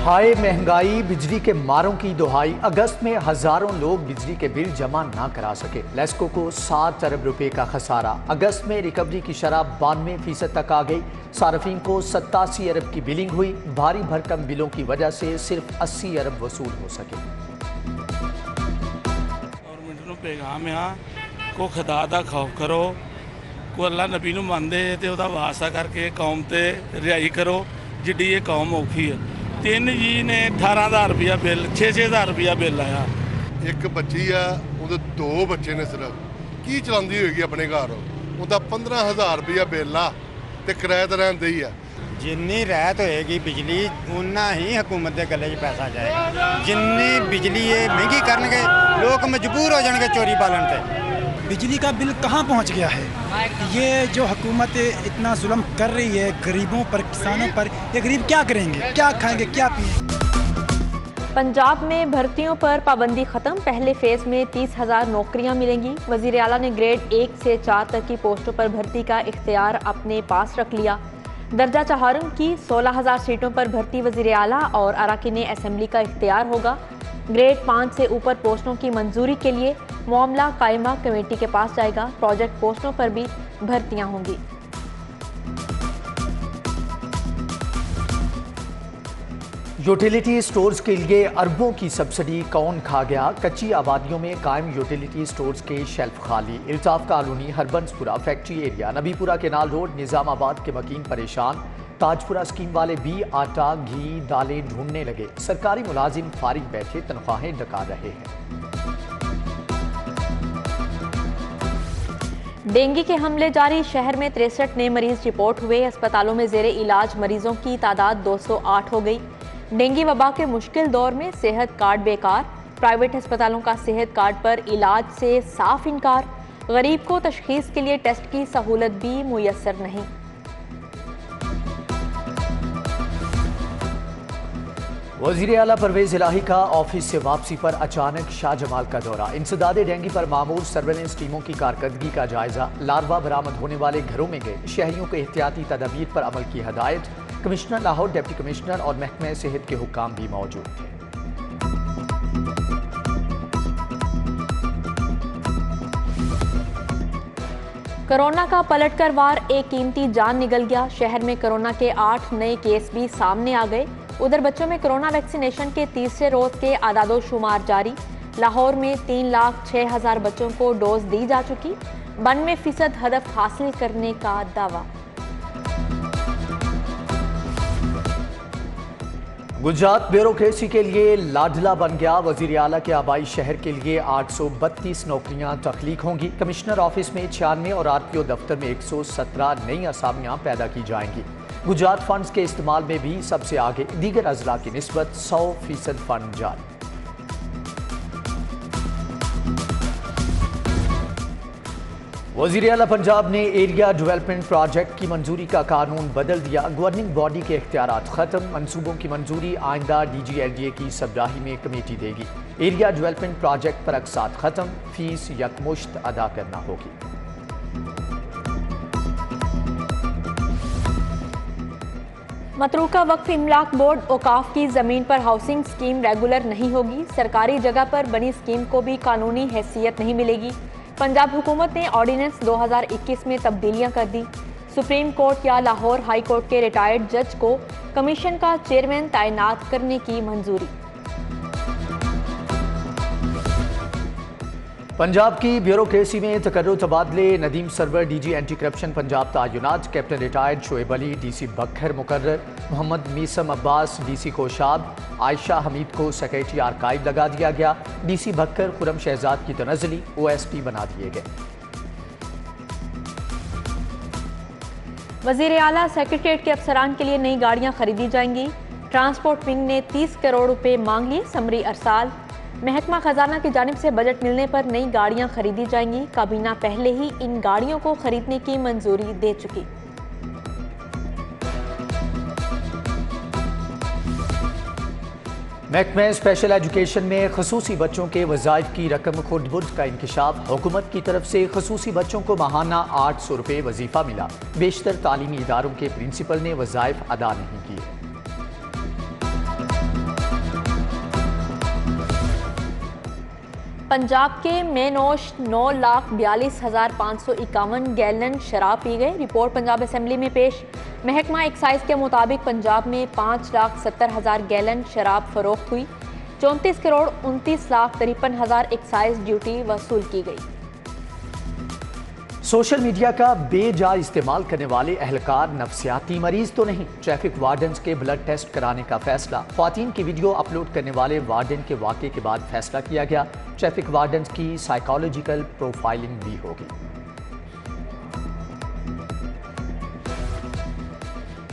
हाय महंगाई, बिजली के मारों की दुहाई। अगस्त में हजारों लोग बिजली के बिल जमा ना करा सके। लेस्को को 7 अरब रुपए का खसारा। अगस्त में रिकवरी की शरह 92% तक आ गई। सार्फिन को 87 अरब की बिलिंग हुई। भारी भरकम बिलों की वजह से सिर्फ 80 अरब वसूल हो सके। गवर्नमेंट ਨੂੰ ਪੈਗਾਮ ਆ ਕੋ ਖੁਦਾ ਦਾ ਖੌਫ ਕਰੋ, ਕੋ ਅੱਲਾ ਨਬੀ ਨੂੰ ਮੰਨਦੇ ਤੇ ਉਹਦਾ ਵਾਸਤਾ ਕਰਕੇ ਕੌਮ ਤੇ ਰਿਹਾਈ ਕਰੋ ਜਿੱਡੀ ਇਹ ਕੌਮ ਔਖੀ ਹੈ। 3 ਜੀ ਨੇ 18000 ਰੁਪਇਆ ਬਿੱਲ 6-6000 ਰੁਪਇਆ ਬਿੱਲ ਆਇਆ। ਇੱਕ ਬੱਚੀ ਆ, ਉਹਦੇ 2 ਬੱਚੇ ਨੇ, ਸਿਰਫ ਕੀ ਚਲਾਉਂਦੀ ਹੋਏਗੀ ਆਪਣੇ ਘਰ। ਉਹਦਾ 15000 ਰੁਪਇਆ ਬਿੱਲ ਆ ਤੇ ਕਿਰਾਏ ਤੇ ਰਹਿੰਦੇ ਹੀ ਆ। ਜਿੰਨੀ ਰਹਿਤ ਹੋਏਗੀ ਬਿਜਲੀ ਉਨਾ ਹੀ ਹਕੂਮਤ ਦੇ ਗੱਲੇ 'ਚ ਪੈਸਾ ਜਾਏਗਾ। ਜਿੰਨੀ ਬਿਜਲੀ ਇਹ ਮਹਿੰਗੀ ਕਰਨਗੇ ਲੋਕ ਮਜਬੂਰ ਹੋ ਜਾਣਗੇ ਚੋਰੀ ਬਾਲਣ ਤੇ। बिजली का बिल कहाँ पहुँच गया है? ये जो हुकूमत इतना जुल्म कर रही है गरीबों पर, किसानों पर, ये गरीब क्या करेंगे, क्या खाएंगे, क्या पिएंगे? पंजाब में भर्तियों पर पाबंदी खत्म। पहले फेज में 30,000 नौकरियां मिलेंगी। वजीर आला ने ग्रेड 1 से 4 तक की पोस्टों पर भर्ती का इख्तियार अपने पास रख लिया। दर्जा चहारम की 16,000 सीटों पर भर्ती वजीर आला और अराकीन असम्बली का इख्तियार होगा। ग्रेड 5 से ऊपर पोस्टों की मंजूरी के लिए मामला कायमा कमेटी के पास जाएगा। प्रोजेक्ट पोस्टों पर भी भर्तियां होंगी। यूटिलिटी स्टोर्स के लिए अरबों की सब्सिडी कौन खा गया? कच्ची आबादियों में कायम यूटिलिटी स्टोर्स के शेल्फ खाली। Iltaf colony, Harbanspura factory area, Nabipura canal road, Nizamabad के मकीन परेशान। ताजपुरा स्कीम वाले भी आटा, घी, दालें ढूंढने लगे। सरकारी मुलाजिम फारिग बैठे तनख्वाहें डका रहे हैं। डेंगू के हमले जारी। शहर में 63 नए मरीज रिपोर्ट हुए। अस्पतालों में जेरे इलाज मरीजों की तादाद 208 हो गई। डेंगू वबा के मुश्किल दौर में सेहत कार्ड बेकार। प्राइवेट अस्पतालों का सेहत कार्ड पर इलाज से साफ इनकार। गरीब को तशखीस के लिए टेस्ट की सहूलत भी मुयस्सर नहीं। वज़ीर आला परवेज इलाही का ऑफिस से वापसी पर अचानक शाहजमाल का दौरा। इंसदादे डेंगू पर मामूर सर्वेलेंस टीमों की कारकर्दगी का जायजा। लार्वा बरामद होने वाले घरों में गए। शहरियों को एहतियाती तदाबीर पर अमल की हदायत। कमिश्नर लाहौर, डिप्टी कमिश्नर और महकमे सेहत के हुक्काम भी मौजूद थे। कोरोना का पलटकर वार, एक कीमती जान निगल गया। शहर में कोरोना के 8 नए केस भी सामने आ गए। उधर बच्चों में कोरोना वैक्सीनेशन के तीसरे रोज के आदादो शुमार जारी। लाहौर में 3,06,000 बच्चों को डोज दी जा चुकी। 92% हदफ हासिल करने का दावा। गुजरात ब्यूरोक्रेसी के लिए लाडला बन गया। वजीर आला के आबाई शहर के लिए 832 नौकरियां तख्लीक होंगी। कमिश्नर ऑफिस में 96 और आरपीओ दफ्तर में 117 नई असामियां पैदा की जाएंगी। गुजरात फंड्स के इस्तेमाल में भी सबसे आगे। दीगर अजला की निस्बत 100% फंड जारी। वज़ीर आला पंजाब ने एरिया डेवलपमेंट प्रोजेक्ट की मंजूरी का कानून बदल दिया। गवर्निंग बॉडी के इख्तियारात खत्म। मंसूबों की मंजूरी आइंदा DGLDA की सबराही में कमेटी देगी। एरिया डेवलपमेंट प्रोजेक्ट पर अकसात खत्म। फीस यकमुश्त अदा करना होगी। मतरूका वक्फ इमलाक बोर्ड औकाफ की जमीन पर हाउसिंग स्कीम रेगुलर नहीं होगी। सरकारी जगह पर बनी स्कीम को भी कानूनी हैसियत नहीं मिलेगी। पंजाब हुकूमत ने ऑर्डिनेंस 2021 में तब्दीलियां कर दी। सुप्रीम कोर्ट या लाहौर हाई कोर्ट के रिटायर्ड जज को कमीशन का चेयरमैन तैनात करने की मंजूरी। पंजाब की ब्यूरोक्रेसी में तकर्रुर तबादले। Nadeem Sarwar DG anti corruption Punjab तायुनात। Captain retired Shoaib Ali DC Bhakkar मुकर्रर। मोहम्मद मीसम अब्बास DC कोशाब। आयशा हमीद को सेक्रेटरी आर्काइव लगा दिया गया। DC बखर खुरम शहजाद की तनज़ली OSP बना दिए गए। वज़ीर आला सेक्रेटेरिएट के अफसरान के लिए नई गाड़ियां खरीदी जाएंगी। ट्रांसपोर्ट विंग ने 30 करोड़ रुपए मांग लिए। समरी अरसाल। महकमा खजाना की जानिब से बजट मिलने पर नई गाड़ियां खरीदी जाएंगी। काबीना पहले ही इन गाड़ियों को खरीदने की मंजूरी दे चुकी। महकमे स्पेशल एजुकेशन में खसूसी बच्चों के वज़ाइफ की रकम खुर्द-बुर्द का इंकशाफ। हुकूमत की तरफ से खसूसी बच्चों को माहाना 800 रुपये वजीफा मिला। बेशतर तालीमी इदारों के प्रिंसिपल ने वज़ाइफ अदा नहीं किए। पंजाब के मेनोश 9,42,551 गैलन शराब पी गए। रिपोर्ट पंजाब असेंबली में पेश। महकमा एक्साइज के मुताबिक पंजाब में 5,70,000 गैलन शराब फरोख्त हुई। 34,29,53,000 एक्साइज ड्यूटी वसूल की गई। सोशल मीडिया का बेजा इस्तेमाल करने वाले एहलकार नफ्सियाती मरीज तो नहीं, ट्रैफिक वार्डन्स के ब्लड टेस्ट कराने का फैसला। ख्वातीन की वीडियो अपलोड करने वाले वार्डन के वाक़े के बाद फैसला किया गया। ट्रैफिक वार्डन्स की साइकोलॉजिकल प्रोफाइलिंग भी होगी।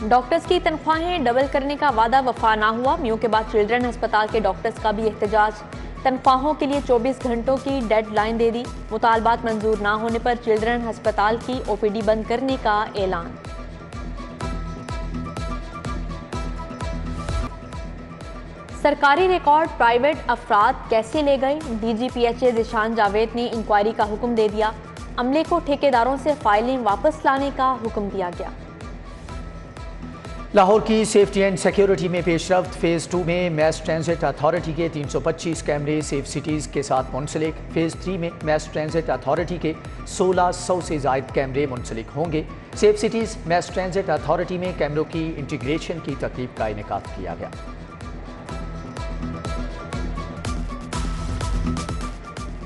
डॉक्टर्स की तनख्वाहें डबल करने का वादा वफा ना हुआ। म्यू के बाद चिल्ड्रन अस्पताल के डॉक्टर्स का भी एहतजाज। तनख्वाहों के लिए 24 घंटों की डेडलाइन दे दी। मुतालबात मंजूर ना होने पर चिल्ड्रन अस्पताल की ओपीडी बंद करने का ऐलान। सरकारी रिकॉर्ड प्राइवेट अफराद कैसे ले गए? DGPHA ज़ीशान जावेद ने इंक्वायरी का हुक्म दे दिया। अमले को ठेकेदारों से फाइलें वापस लाने का हुक्म दिया गया। लाहौर की सेफ्टी एंड सिक्योरिटी में पेशरफ्त। फेज़ 2 में मैस ट्रांजिट अथॉरिटी के 325 कैमरे सेफ सिटीज़ के साथ मुंसलिक। फेज़ 3 में मैस ट्रांजिट अथॉरिटी के 1600 से ज़ायद कैमरे मुंसलिक होंगे। Safe cities mass transit authority में कैमरों की इंटीग्रेशन की तकरीब का इनेकाद किया गया।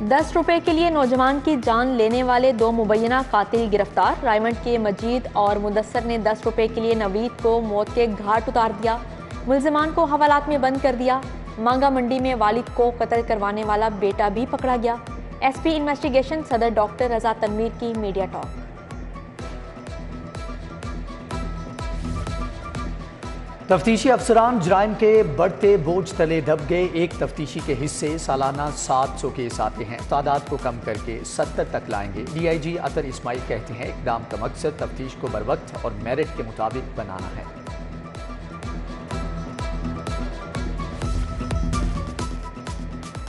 ₹10 के लिए नौजवान की जान लेने वाले 2 मुबैना कातिल गिरफ्तार। रायमंड के मजीद और मुदस्सर ने ₹10 के लिए नवीद को मौत के घाट उतार दिया। मुल्जिमान को हवालात में बंद कर दिया। मांगा मंडी में वालिद को कत्ल करवाने वाला बेटा भी पकड़ा गया। SP इन्वेस्टिगेशन सदर डॉक्टर रजा तनवीर की मीडिया टॉक। तफ्तीशी अफसरान जराइम के बढ़ते बोझ तले दब गए। एक तफ्तीशी के हिस्से सालाना 700 केस आते हैं। तादाद को कम करके 70 तक लाएंगे। DIG अतर इस्माइल कहते हैं इक़दाम का मकसद तफ्तीश को बरवक्त और मेरिट के मुताबिक बनाना है।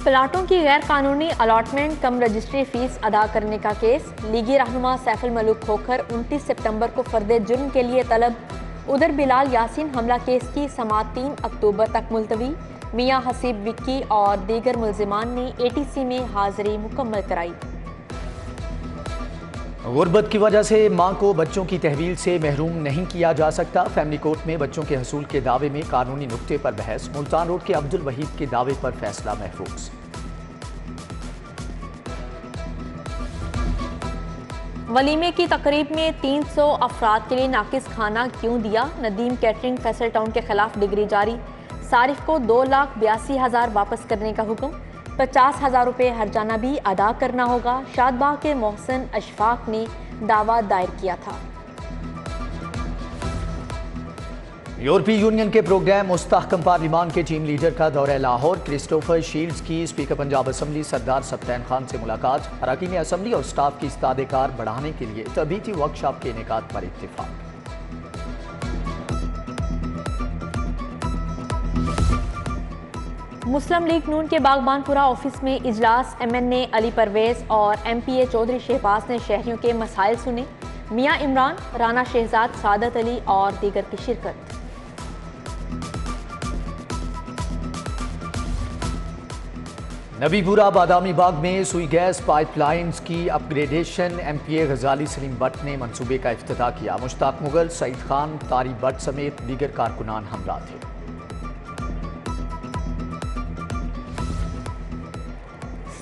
प्लाटों की गैर कानूनी अलॉटमेंट कम रजिस्ट्री फीस अदा करने का केस। लीगी रहनुमा सैफुल मलूक खोखर 29 सितंबर को फर्द जुर्म के लिए तलब। उधर बिलाल यासीन हमला केस की समाअत 3 अक्टूबर तक मुलतवी। मियां हसीब विक्की और दीगर मुल्जिमान ने ATC में हाजिरी मुकम्मल कराई। गुर्बत की वजह से मां को बच्चों की तहवील से महरूम नहीं किया जा सकता। फैमिली कोर्ट में बच्चों के हसूल के दावे में कानूनी नुक्ते पर बहस। मुल्तान रोड के अब्दुल वहीद के दावे पर फैसला महफूज। वलीमे की तकरीब में 300 अफराद के लिए नाकिस खाना क्यों दिया? नदीम कैटरिंग फैसल टाउन के खिलाफ डिग्री जारी। सारिफ को 2,82,000 वापस करने का हुक्म। 50,000 रुपये हर्जाना भी अदा करना होगा। शादबाग के मोहसिन अशफाक ने दावा दायर किया था। यूरोपीय यूनियन के प्रोग्राम मुस्तहकम पार्लिमान के टीम लीडर का दौरा लाहौर। क्रिस्टोफर शील्ड्स की स्पीकर पंजाब असम्बली सरदार सप्तान खान से मुलाकात। अरकान असम्बली और स्टाफ की इस्तादेकार बढ़ाने के लिए तबीती वर्कशॉप के इनेकाद पर इत्तेफाक। मुस्लिम लीग नून के बागबानपुरा ऑफिस में इजलास। MNA अली परवेज और MPA चौधरी शहबाज ने शहरियों के मसाइल सुने। मियां इमरान, राना शहजाद, सादत अली और दीगर की शिरकत। नबीपुरा बादामी बाग में सुई गैस पाइपलाइंस की अपग्रेडेशन। MPA गजाली सलीम भट्ट ने मंसूबे का इफ्तिताह किया। मुश्ताक मुगल, सईद खान, तारी भट्ट समेत दीगर कारकुनान हमरा थे।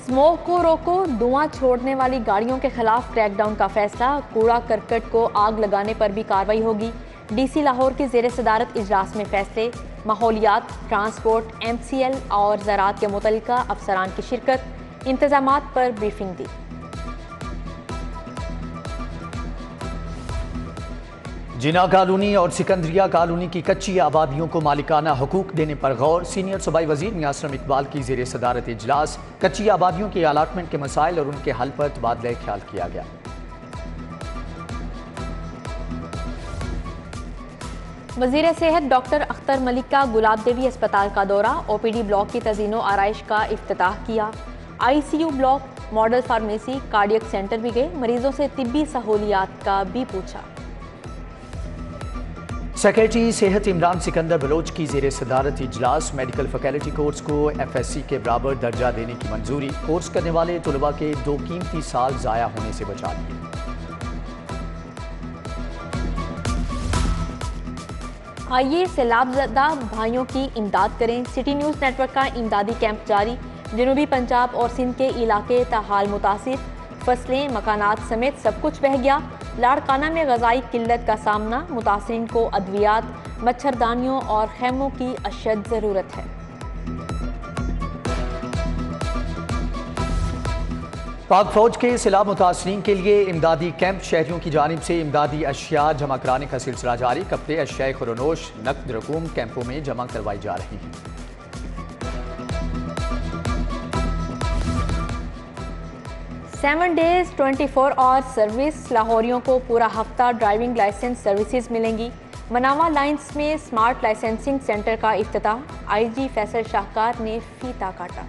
स्मोक को रोको, धुआं छोड़ने वाली गाड़ियों के खिलाफ क्रैकडाउन का फैसला। कूड़ा करकट को आग लगाने पर भी कार्रवाई होगी। DC लाहौर की ज़ेर सदारत इजलास में फैसले। माहौलियात, ट्रांसपोर्ट, MCL और ज़राअत के मुतल्लिका अफसरान की शिरकत। इंतजामात पर ब्रीफिंग दी। जिना कॉलोनी और सिकंदरिया कॉलोनी की कच्ची आबादियों को मालिकाना हुकूक देने पर गौर। सीनियर सूबाई वजीर मियां इकबाल की ज़ेर सदारत इजलास। कच्ची आबादियों के अलाटमेंट के मसाइल और उनके हल पर तबादला ख्याल किया गया। वज़ीर सेहत डॉक्टर अख्तर मलिक का गुलाब देवी अस्पताल का दौरा। OPD ब्लॉक की तज़ीनो आराइश का इफ्तिताह किया। ICU block, model pharmacy, cardiac centre भी गए। मरीजों से तिब्बी सहूलियात का भी पूछा। सेक्रेटरी सेहत इमरान सिकंदर बलोच की ज़ेर सदारत इजलास मेडिकल फैकल्टी कोर्स को FSC के बराबर दर्जा देने की मंजूरी। कोर्स करने वाले तलबा के 2 कीमती साल ज़ाया होने से बचा लिए। आइए सैलाबज़दा भाइयों की इमदाद करें। सिटी न्यूज़ नेटवर्क का इमदादी कैंप जारी। जनूबी पंजाब और सिंध के इलाके ताहाल मुतासिर, फसलें मकानात समेत सब कुछ बह गया। लाड़काना में ग़ज़ाई किल्लत का सामना, मुतासिरीन को अद्वियात, मच्छरदानियों और खैमों की अशद ज़रूरत है। पाक फौज के सैलाब मुतासरीन के लिए इमदादी कैंप शहरियों की जानिब से इमदादी अशिया जमा कराने का सिलसिला जारी। कपड़े, अशिया खुरनोश, नकद रकूम कैंपों में जमा करवाई जा रही हैं। Seven days 24 hour service. लाहौरियों को पूरा हफ्ता ड्राइविंग लाइसेंस सर्विसेज मिलेंगी। मनावा लाइन्स में स्मार्ट लाइसेंसिंग सेंटर का इफ्तिताह। IG फैसल शाहकार ने फीता काटा।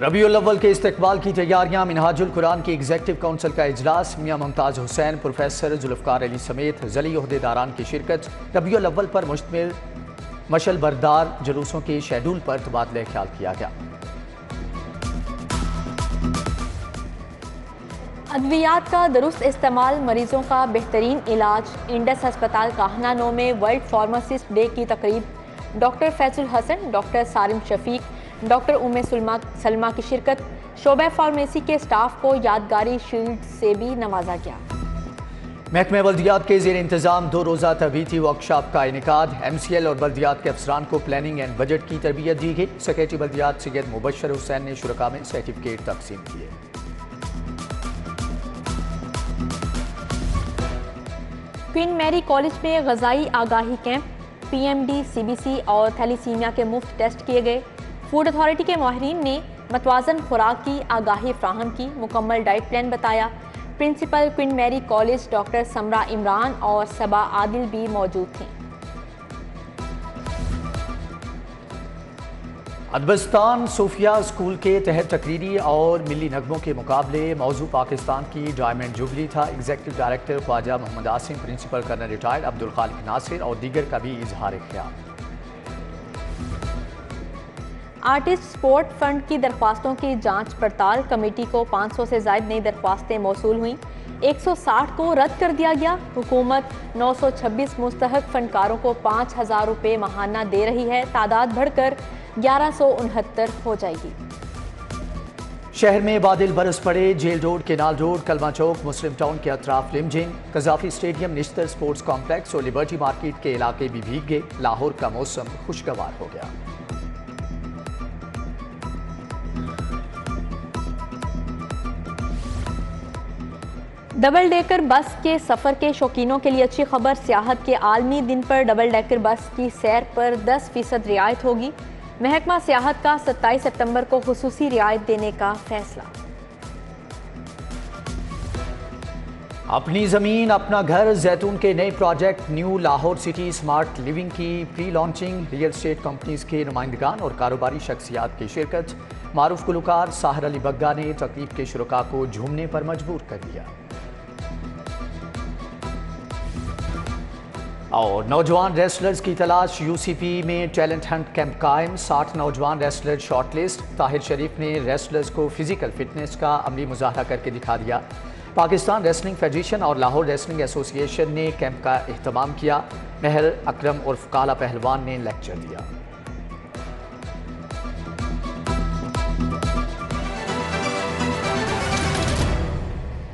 रबीउल अव्वल के इस्तकबाल की तैयारियां। मिनहाजुल कुरान की एग्जीक्यूटिव काउंसिल का इजलास। मियां मुमताज़ हुसैन, प्रोफेसर जुल्फ़कार अली समेत ज़ली ओहदेदारान की शिरकत। रबीउल अव्वल पर मुश्तमिल मशल बरदार जुलूसों के शेड्यूल पर तबादला ख्याल किया गया। अद्वियात का दुरुस्त इस्तेमाल मरीजों का बेहतरीन इलाज। इंडस अस्पताल काहना 9 में वर्ल्ड फार्मासिस्ट डे की तकरीब। Doctor Faizul Hasan, doctor Sarim Shafiq, doctor Umme Salma की शिरकत। शोबा फार्मेसी के स्टाफ को यादगारी शील्ड से भी नवाजा गया। महकमे बल्दियात के ज़ेर इंतज़ाम 2 रोज़ा तबीती वर्कशॉप का इनेकाद। MCL और बल्दियात के अफसरान को प्लानिंग एंड बजट की तरबियत दी गई। सेक्रेटरी बल्दियात सैयद मुबशर हुसैन ने शुरका में सर्टिफिकेट तकसीम किए। क्वीन मैरी कॉलेज में ग़ज़ाई आगाही कैंप। PMD, CBC और थैलीसीमिया के मुफ्त टेस्ट किए गए। फूड अथॉरिटी के माहिरीन ने मतवाज़न खुराक की आगाही फ्राहम की, मुकम्मल डाइट प्लान बताया। Principal Queen Mary college doctor Samra Imran और सबा आदिल भी मौजूद थीं। अदबस्तान सूफिया स्कूल के तहत तकरीरी और मिली नगमों के मुकाबले। मौजू पाकिस्तान की डायमंड जुबली था। Executive director Khawaja Muhammad Asim, principal colonel retired Abdul Khaliq Nasir और दीगर का भी इजहार ख्याल। आर्टिस्ट स्पोर्ट फंड की दरख्वास्तों की जांच पड़ताल। कमेटी को 500 से ज़ायद नई दरख्वास्तें मौसूल हुई। 160 को रद्द कर दिया गया। हुकूमत 926 मुस्तहक फनकारों को 5000 रुपये माहाना दे रही है। तादाद बढ़कर 1169 हो जाएगी। शहर में बादल बरस पड़े। जेल रोड, केनाल रोड, कलमा चौक, मुस्लिम टाउन के अतराफ लिमजिम। Gaddafi stadium, Nishtar sports complex और लिबर्टी मार्केट के इलाके भी भीग गए। लाहौर का मौसम खुशगवार हो गया। डबल डेकर बस के सफ़र के शौकीनों के लिए अच्छी खबर। सियाहत के आलमी दिन पर डबल डेकर बस की सैर पर 10% रियायत होगी। महकमा सियाहत का 27 सितंबर को खुसूसी रियायत देने का फैसला। अपनी ज़मीन अपना घर जैतून के नए project new Lahore city smart living की pre launching. Real estate companies के नुमाइंदगान और कारोबारी शख्सियात की शिरकत। मारूफ गुलकार साहर अली बग्गा ने तकरीब के शुरका को झूमने पर मजबूर कर दिया। और नौजवान रेसलर्स की तलाश। UCP में टैलेंट हंट कैंप कायम। 60 नौजवान रेसलर शॉर्टलिस्ट। ताहिर शरीफ ने रेसलर्स को फिजिकल फिटनेस का अमली मुजाहरा करके दिखा दिया। पाकिस्तान रेसलिंग फेडरेशन और लाहौर रेसलिंग एसोसिएशन ने कैंप का एहतमाम किया। महर अकरम उर्फ काला पहलवान ने लेक्चर दिया।